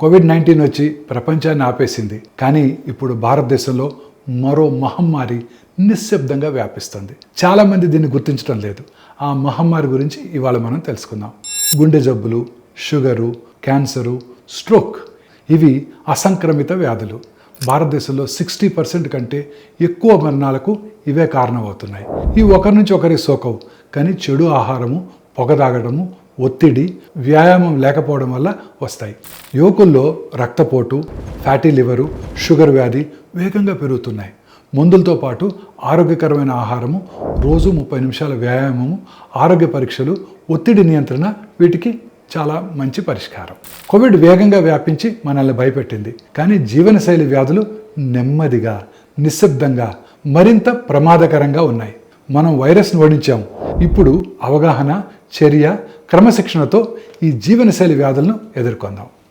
COVID-19 వచ్చి ప్రపంచాన్ని ఆపేసింది. కానీ ఇప్పుడు భారతదేశంలో మరో మహమ్మారి నిశ్శబ్దంగా వ్యాపిస్తుంది. చాలామంది దీన్ని గుర్తించడం లేదు. ఆ మహమ్మారి గురించి ఇవాళ మనం తెలుసుకుందాం. గుండె జబ్బులు, షుగరు, క్యాన్సరు, స్ట్రోక్ ఇవి అసంక్రమిత వ్యాధులు. భారతదేశంలో 60% కంటే ఎక్కువ మరణాలకు ఇవే కారణమవుతున్నాయి. ఇవి ఒకరి నుంచి ఒకరికి సోకవు, కానీ చెడు ఆహారము, పొగ తాగడము, ఒత్తిడి, వ్యాయామం లేకపోవడం వల్ల వస్తాయి. యువకుల్లో రక్తపోటు, ఫ్యాటీ లివరు, షుగర్ వ్యాధి వేగంగా పెరుగుతున్నాయి. మందులతో పాటు ఆరోగ్యకరమైన ఆహారము, రోజు 30 నిమిషాల వ్యాయామము, ఆరోగ్య పరీక్షలు, ఒత్తిడి నియంత్రణ వీటికి చాలా మంచి పరిష్కారం. కోవిడ్ వేగంగా వ్యాపించి మనల్ని భయపెట్టింది. కానీ జీవనశైలి వ్యాధులు నెమ్మదిగా, నిశ్శబ్దంగా మరింత ప్రమాదకరంగా ఉన్నాయి. మనం వైరస్ను ఓడించాము. ఇప్పుడు అవగాహన, చర్య, క్రమశిక్షణతో ఈ జీవనశైలి వ్యాధులను ఎదుర్కొందాం.